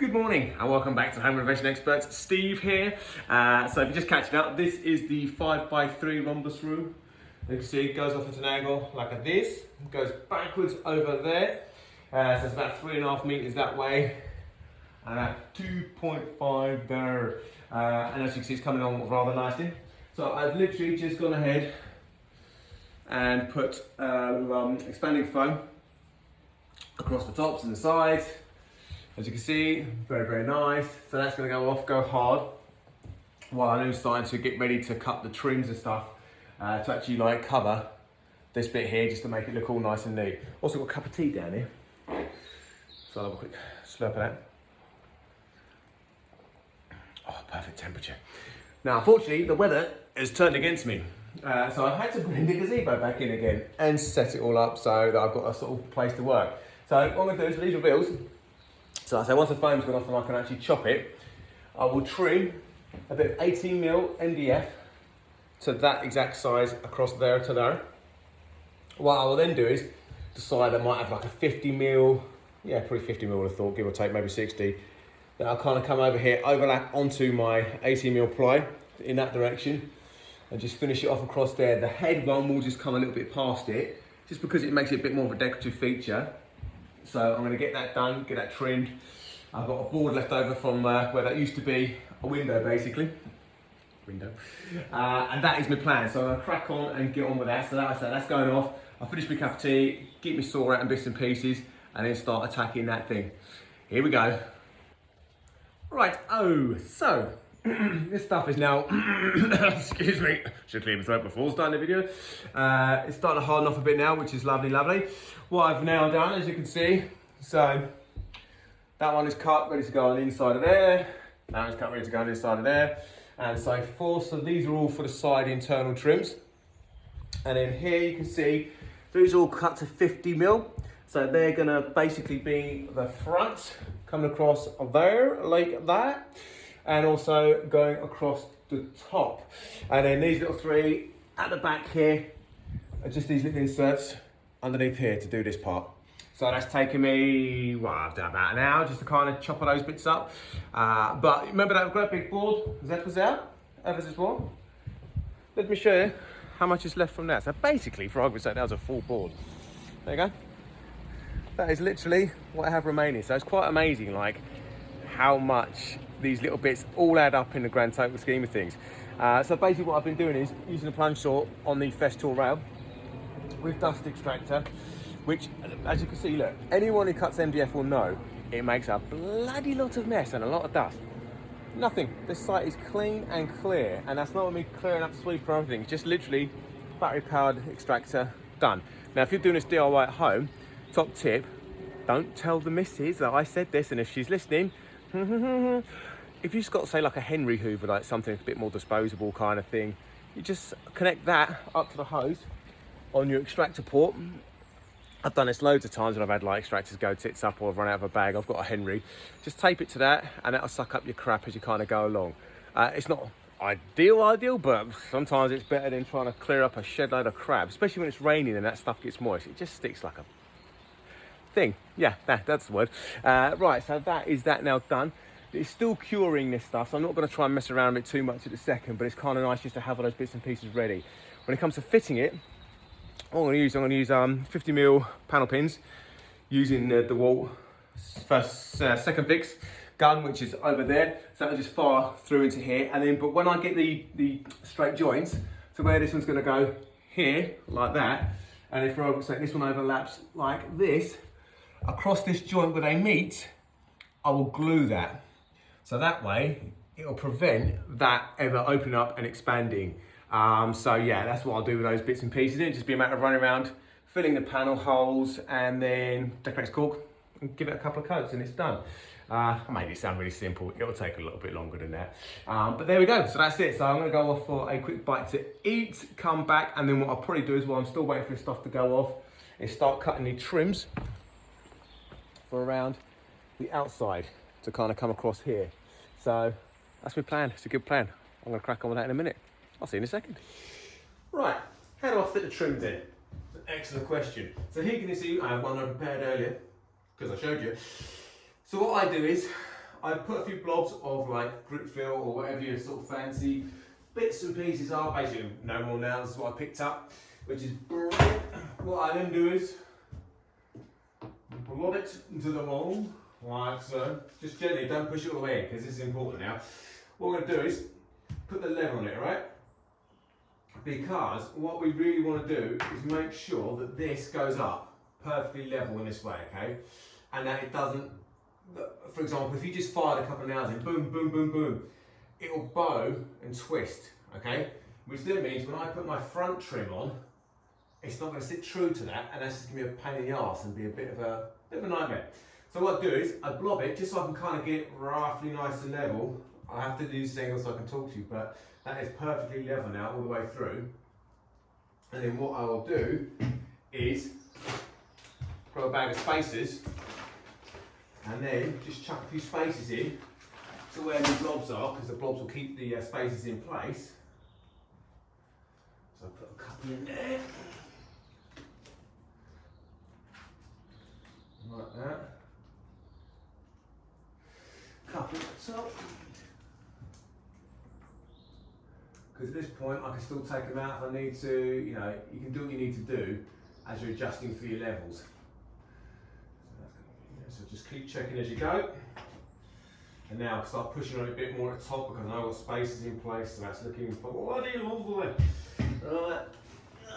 Good morning and welcome back to Home Renovation Expert. Steve here. So if you're just catching up, this is the 5x3 rhombus room. You can see it goes off at an angle like this, it goes backwards over there. So it's about 3.5 meters that way and at 2.5 there. And as you can see, it's coming on rather nicely. So I've literally just gone ahead and put expanding foam across the tops and the sides. As you can see, very, very nice. So that's going to go off, go hard, while I'm starting to get ready to cut the trims and stuff to actually like cover this bit here just to make it look all nice and neat. Also got a cup of tea down here. So I'll have a quick slurp of that. Oh, perfect temperature. Now, unfortunately, the weather has turned against me. So I've had to bring the gazebo back in again and set it all up so that I've got a sort of place to work. So what I'm going to do is for these reveals, so I say once the foam's gone off and I can actually chop it, I will trim a bit of 18mm MDF to that exact size across there to there. What I will then do is decide I might have like a 50mm, yeah, probably 50mm I thought, give or take, maybe 60. Then I'll kind of come over here, overlap onto my 18mm ply in that direction and just finish it off across there. The head one will just come a little bit past it, just because it makes it a bit more of a decorative feature. So I'm going to get that done, get that trimmed. I've got a board left over from where that used to be a window, basically. And that is my plan. So I'm going to crack on and get on with that. So that's going off. I'll finish my cup of tea, get my saw out in bits and pieces, and then start attacking that thing. Here we go. Right, so this stuff is now, excuse me, should clear my throat before starting the video. It's starting to harden off a bit now, which is lovely, lovely. What I've now done, as you can see, so that one is cut, ready to go on the inside of there. That one's cut, ready to go on the inside of there. And so forth, so these are all for the side internal trims. And then here you can see, these are all cut to 50mm. So they're gonna basically be the front, coming across there, like that. And also going across the top. And then these little three at the back here are just these little inserts underneath here to do this part. So that's taken me, well, I've done about an hour just to kind of chop all those bits up. But remember that great big board that was out? Ever this board? Let me show you how much is left from that. So basically, for argument's sake, that was a full board. There you go. That is literally what I have remaining. So it's quite amazing, like, how much these little bits all add up in the grand total scheme of things. So basically what I've been doing is using a plunge saw on the Festool rail with dust extractor, which, as you can see, look, anyone who cuts MDF will know it makes a bloody lot of mess and a lot of dust. Nothing, this site is clean and clear, and that's not me clearing up the sweep or anything, it's just literally battery powered extractor, done. Now if you're doing this DIY at home, top tip, don't tell the missus that I said this, and if she's listening, if you've got, say, like a Henry Hoover, like something a bit more disposable kind of thing, you just connect that up to the hose on your extractor port. I've done this loads of times when I've had like extractors go tits up or I've run out of a bag. I've got a Henry. Just tape it to that and that'll suck up your crap as you kind of go along. It's not ideal, but sometimes it's better than trying to clear up a shed load of crap, especially when it's raining and that stuff gets moist. It just sticks like a thing. Yeah, that's the word. Right, so that is that now done. It's still curing this stuff, so I'm not going to try and mess around with it too much at the second, but it's kind of nice just to have all those bits and pieces ready. When it comes to fitting it, I'm going to use 50mm panel pins using the DeWalt second fix gun, which is over there, so that'll just fire through into here. And then, but when I get the straight joints, so where this one's going to go here, like that, and if this one overlaps like this, across this joint where they meet, I will glue that. So that way, it'll prevent that ever opening up and expanding. So yeah, that's what I'll do with those bits and pieces. It'll just be a matter of running around, filling the panel holes, and then decorate cork, and give it a couple of coats, and it's done. I made it sound really simple. It'll take a little bit longer than that. But there we go, so that's it. So I'm gonna go off for a quick bite to eat, come back, and then what I'll probably do is, while I'm still waiting for this stuff to go off, is start cutting the trims for around the outside to kind of come across here. So that's my plan. It's a good plan. I'm going to crack on with that in a minute. I'll see you in a second. Right, how do I fit the trims in? It's an excellent question. So here you can see I have one I prepared earlier because I showed you. So what I do is I put a few blobs of like grip fill or whatever you sort of fancy. Bits and pieces are basically no more now. This is what I picked up, which is brilliant. What I then do is blob it into the mould, like so. Just gently, don't push it all the way in, because this is important now. What we're going to do is put the lever on it, right? Because what we really want to do is make sure that this goes up perfectly level in this way, okay? And that it doesn't, for example, if you just fired a couple of nails in, boom, boom, boom, boom, it will bow and twist, okay? Which then means when I put my front trim on, it's not going to sit true to that, and that's just going to be a pain in the arse and be a bit of a nightmare. So what I do is I blob it just so I can kind of get it roughly nice and level. I have to do this angle so I can talk to you, but that is perfectly level now all the way through. And then what I will do is grab a bag of spacers and then just chuck a few spacers in to where the blobs are, because the blobs will keep the spacers in place. So I'll put a couple in there. Like that. Couple at the top. Because at this point I can still take them out if I need to. You know, you can do what you need to do as you're adjusting for your levels. So just keep checking as you go. And now start pushing on it a bit more at the top, because I know I've got spaces in place, so that's looking bloody lovely. Right,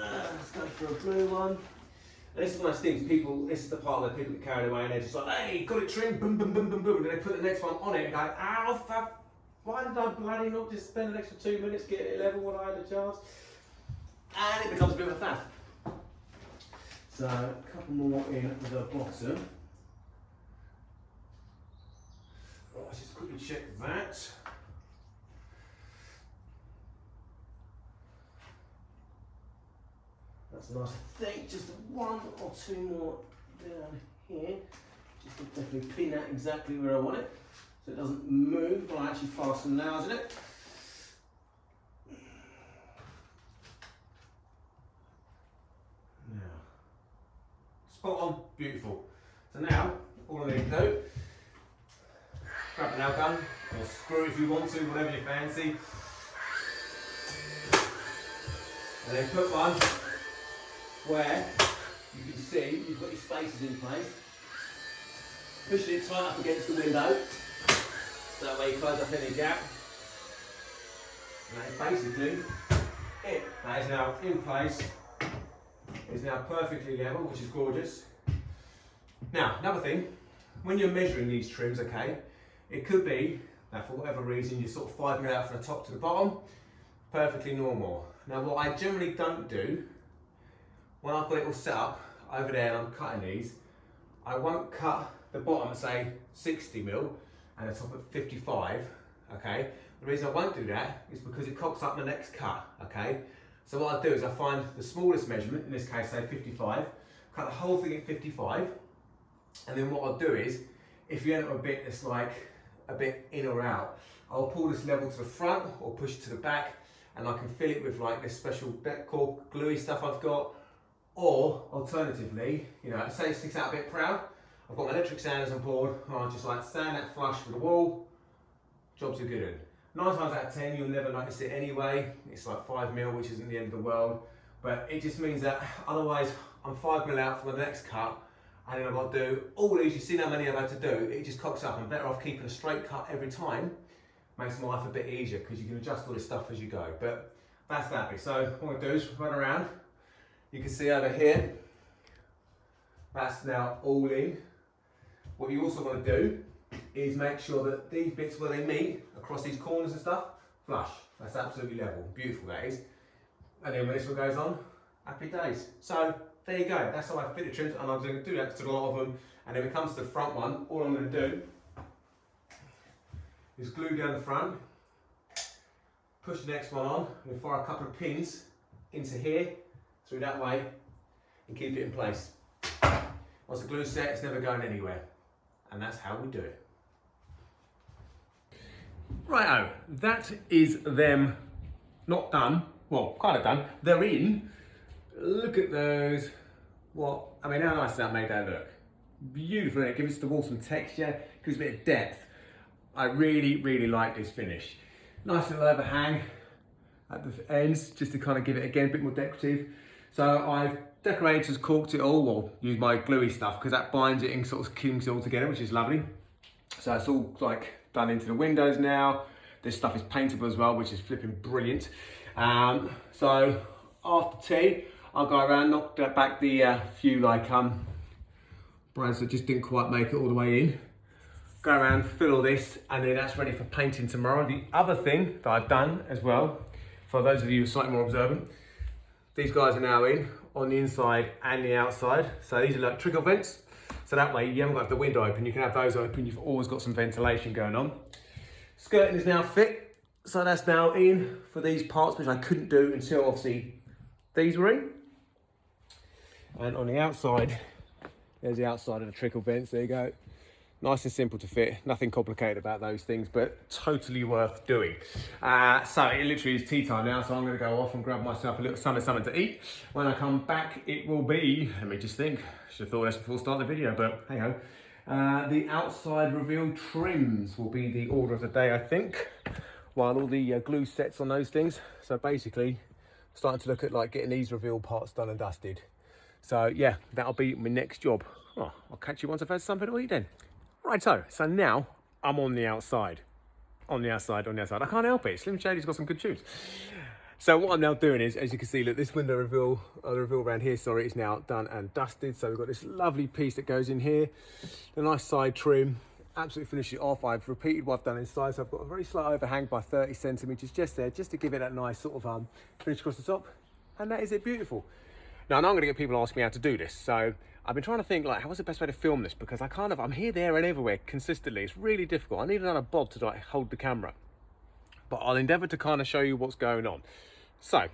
let's go for a blue one. And this is one of those things, this is the part where people get carried away and they're just like, hey, got it trimmed, boom, boom, boom, boom, boom, and then they put the next one on it and go, ow, fuck, why did I bloody not just spend an extra 2 minutes getting it level when I had a chance? And it becomes a bit of a faff. So, a couple more in the bottom. Let's just quickly check that. That's nice. I think just one or two more down here, just to definitely pin that exactly where I want it, so it doesn't move when I actually fasten the nails in it. Now, spot on, beautiful. So now, all I need to do, grab a nail gun, or screw if you want to, whatever you fancy, and then put one where you can see you've got your spacers in place. Pushing it tight up against the window, so that way you close up any gap. And that is basically it. That is now in place. It is now perfectly level, which is gorgeous. Now, another thing, when you're measuring these trims, okay, it could be that for whatever reason you're sort of 5 mm out from the top to the bottom, perfectly normal. Now what I generally don't do, when I've got it all set up over there and I'm cutting these, I won't cut the bottom at say 60 mm and the top at 55, okay? The reason I won't do that is because it cocks up the next cut, okay? So what I do is I find the smallest measurement, in this case say 55, cut the whole thing at 55, and then what I'll do is, if you end up a bit that's like a bit in or out, I'll pull this level to the front or push it to the back, and I can fill it with like this special decor gluey stuff I've got. Or alternatively, you know, say it sticks out a bit proud, I've got my electric sanders on board, and I just like sand that flush with the wall, jobs are good. 9 times out of 10 you'll never notice it anyway, it's like 5 mm, which isn't the end of the world, but it just means that otherwise I'm 5 mm out from the next cut, and then I've got to do all these, you've seen how many I've had to do, it just cocks up. I'm better off keeping a straight cut every time, makes my life a bit easier because you can adjust all this stuff as you go. But that's that bit. So what I'm going to do is run around. You can see over here, that's now all in. What you also want to do is make sure that these bits where they meet, across these corners and stuff, flush. That's absolutely level. Beautiful that is. And then when this one goes on, happy days. So there you go. That's how I fit the trims, and I'm going to do that to a lot of them. And then when it comes to the front one, all I'm going to do is glue down the front, push the next one on, and then fire a couple of pins into here, through that way, and keep it in place. Once the glue's set, it's never going anywhere. And that's how we do it. Righto, that is them not done, well, kind of done. They're in. Look at those. What, I mean, how nice that made that look. Beautiful, it gives the wall some texture, gives a bit of depth. I really like this finish. Nice little overhang at the ends, just to kind of give it again a bit more decorative. So I've decorated, caulked it all, or used my gluey stuff because that binds it and sort of keeps it all together, which is lovely. So it's all like done into the windows now. This stuff is paintable as well, which is flipping brilliant. So after tea, I'll go around, knock back the few like brands that just didn't quite make it all the way in. Go around, fill all this, and then that's ready for painting tomorrow. The other thing that I've done as well, for those of you who are slightly more observant, these guys are now in on the inside and the outside. So these are like trickle vents. So that way you haven't got the window open, you can have those open, you've always got some ventilation going on. Skirting is now fit, so that's now in for these parts, which I couldn't do until obviously these were in. And on the outside, there's the outside of the trickle vents, there you go. Nice and simple to fit, nothing complicated about those things, but totally worth doing. So it literally is tea time now, so I'm gonna go off and grab myself a little something to eat. When I come back, it will be, let me just think, should have thought this before starting the video, but hey ho. The outside reveal trims will be the order of the day, I think, while all the glue sets on those things. So basically, starting to look at like getting these reveal parts done and dusted. So yeah, that'll be my next job. Oh, I'll catch you once I've had something to eat then. Right, so now I'm on the outside. On the outside. I can't help it. Slim Shady's got some good tunes. So what I'm now doing is, as you can see, look, this window reveal, the reveal around here, sorry, is now done and dusted. So we've got this lovely piece that goes in here, the nice side trim, absolutely finish it off. I've repeated what I've done inside, so I've got a very slight overhang by 30 centimeters just there, just to give it that nice sort of finish across the top. And that is it, beautiful. Now, I know I'm gonna get people asking me how to do this. So I've been trying to think like, what's the best way to film this? Because I'm here, there and everywhere consistently. It's really difficult. I need another bob to like hold the camera, but I'll endeavor to kind of show you what's going on. So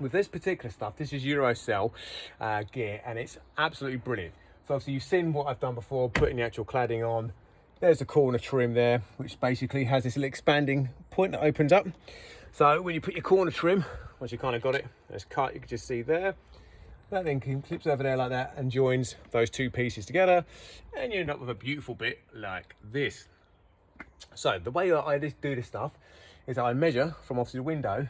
with this particular stuff, this is Eurocell gear, and it's absolutely brilliant. So obviously you've seen what I've done before, putting the actual cladding on. There's the corner trim there, which basically has this little expanding point that opens up. So when you put your corner trim, once you kind of got it, it's cut, you can just see there. That then clips over there like that and joins those two pieces together, and you end up with a beautiful bit like this. So the way that I do this stuff is that I measure from obviously the window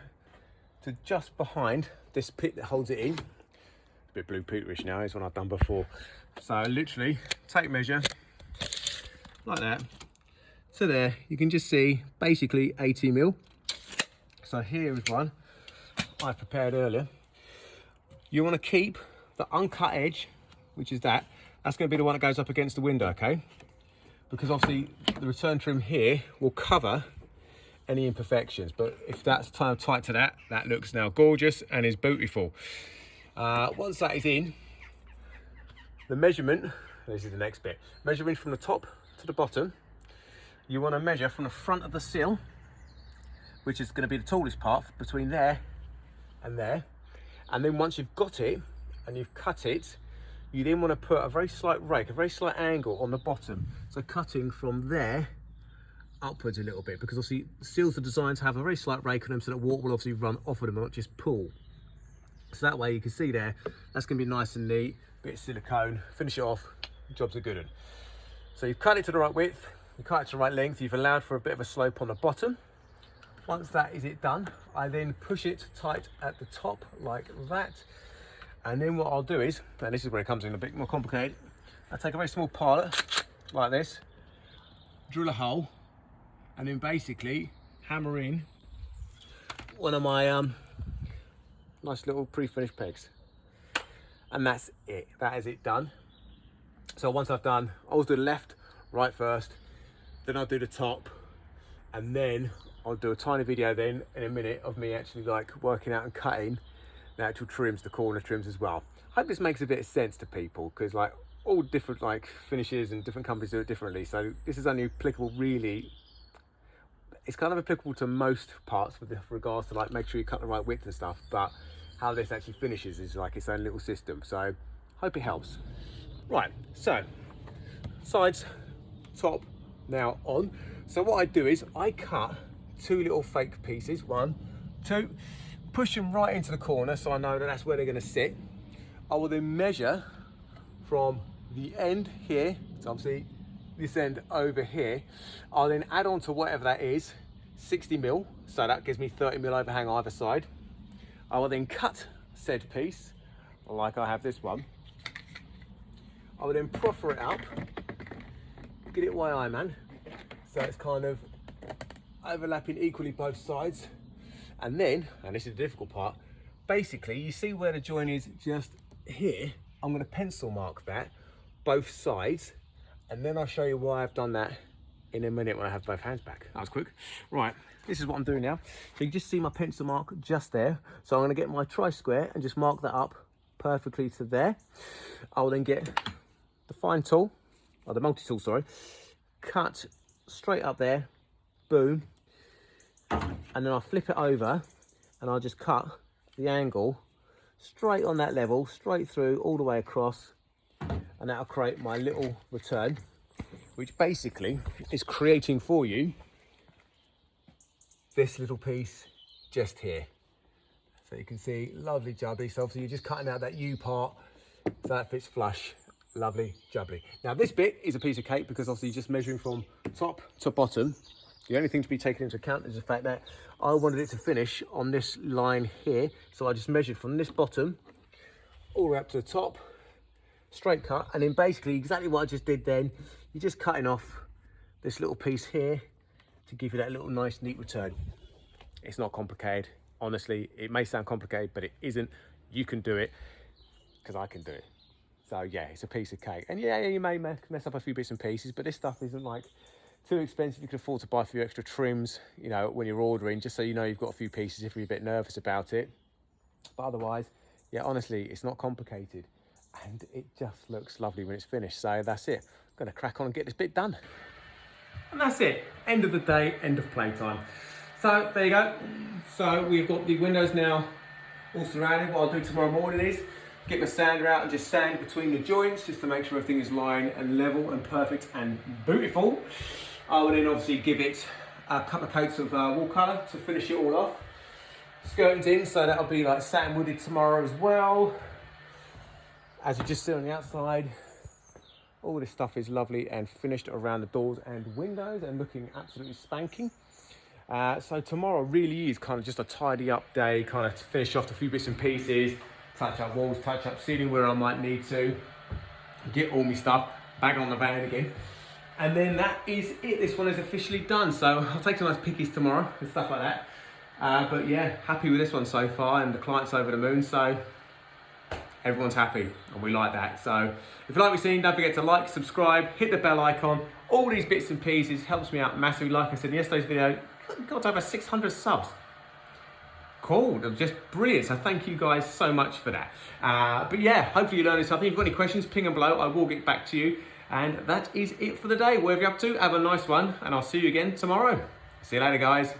to just behind this pit that holds it in. A bit Blue Peterish now, is what I've done before. So literally take measure like that. So there, you can just see basically 80 mil. So here is one I prepared earlier. You want to keep the uncut edge, which is that's going to be the one that goes up against the window, okay? Because obviously the return trim here will cover any imperfections, but if that's tight to that looks now gorgeous and is beautiful. Once that is in, the measurement, this is the next bit, measuring from the top to the bottom, you want to measure from the front of the sill, which is going to be the tallest part, between there and there. And then once you've got it and you've cut it, you then want to put a very slight rake, a very slight angle on the bottom. So cutting from there upwards a little bit, because obviously seals are designed to have a very slight rake on them so that water will obviously run off of them and not just pool. So that way you can see there, that's going to be nice and neat, bit of silicone, finish it off, job's a good one. So you've cut it to the right width, you cut it to the right length, you've allowed for a bit of a slope on the bottom. Once that is done, I then push it tight at the top like that. And then what I'll do is, and this is where it comes in a bit more complicated, I take a very small pilot like this, drill a hole, and then basically hammer in one of my nice little pre-finished pegs. And that's it, that is it done. So once I've done, I always do the left, right first, then I'll do the top, and then I'll do a tiny video then in a minute of me actually like working out and cutting the actual trims, the corner trims as well. I hope this makes a bit of sense to people, because like all different like finishes and different companies do it differently. So this is only applicable really, it's kind of applicable to most parts with regards to like make sure you cut the right width and stuff, but how this actually finishes is like its own little system. So hope it helps. Right, so sides, top now on. So what I do is I cut two little fake pieces, 1, 2, push them right into the corner so I know that that's where they're going to sit. I will then measure from the end here, so obviously this end over here. I'll then add on to whatever that is, 60 mil, so that gives me 30 mil overhang either side. I will then cut said piece, like I have this one. I will then proffer it up, get it way I man, so it's kind of overlapping equally both sides. And then, and this is the difficult part, basically you see where the join is just here. I'm going to pencil mark that both sides, and then I'll show you why I've done that in a minute when I have both hands back. That was quick. Right, this is what I'm doing now. So you just see my pencil mark just there. So I'm going to get my tri-square and just mark that up perfectly to there. I'll then get the fine tool, or the multi-tool, sorry, cut straight up there, boom, and then I'll flip it over and I'll just cut the angle straight on that level, straight through, all the way across, and that'll create my little return, which basically is creating for you this little piece just here. So you can see, lovely jubbly. So obviously you're just cutting out that U part, so that fits flush. Lovely jubbly. Now this bit is a piece of cake because obviously you're just measuring from top to bottom. The only thing to be taken into account is the fact that I wanted it to finish on this line here. So I just measured from this bottom all the way up to the top, straight cut. And then basically exactly what I just did then, you're just cutting off this little piece here to give you that little nice neat return. It's not complicated. Honestly, it may sound complicated, but it isn't. You can do it because I can do it. So yeah, it's a piece of cake. And yeah, you may mess up a few bits and pieces, but this stuff isn't like too expensive. You can afford to buy a few extra trims, you know, when you're ordering, just so you know you've got a few pieces if you're a bit nervous about it. But otherwise, yeah, honestly, it's not complicated. And it just looks lovely when it's finished. So that's it. I'm gonna crack on and get this bit done. And that's it. End of the day, end of playtime. So there you go. So we've got the windows now all surrounded. What I'll do tomorrow morning is get my sander out and just sand between the joints just to make sure everything is lined and level and perfect and beautiful. I will then obviously give it a couple of coats of wall colour to finish it all off. Skirtings in, so that'll be like satin wooded tomorrow as well. As you just see on the outside, all this stuff is lovely and finished around the doors and windows and looking absolutely spanking. So tomorrow really is kind of just a tidy up day, kind of to finish off a few bits and pieces, touch up walls, touch up ceiling where I might need to, get all my stuff back on the van again. And then that is it. This one is officially done. So I'll take some nice pickies tomorrow and stuff like that. But yeah, happy with this one so far, and the client's over the moon. So everyone's happy and we like that. So if you like what you've seen, don't forget to like, subscribe, hit the bell icon. All these bits and pieces helps me out massively. Like I said in yesterday's video, got over 600 subs. Cool, just brilliant. So thank you guys so much for that. But yeah, hopefully you learned something. If you've got any questions, ping them below. I will get back to you. And that is it for the day. Whatever you're up to, have a nice one, and I'll see you again tomorrow. See you later, guys.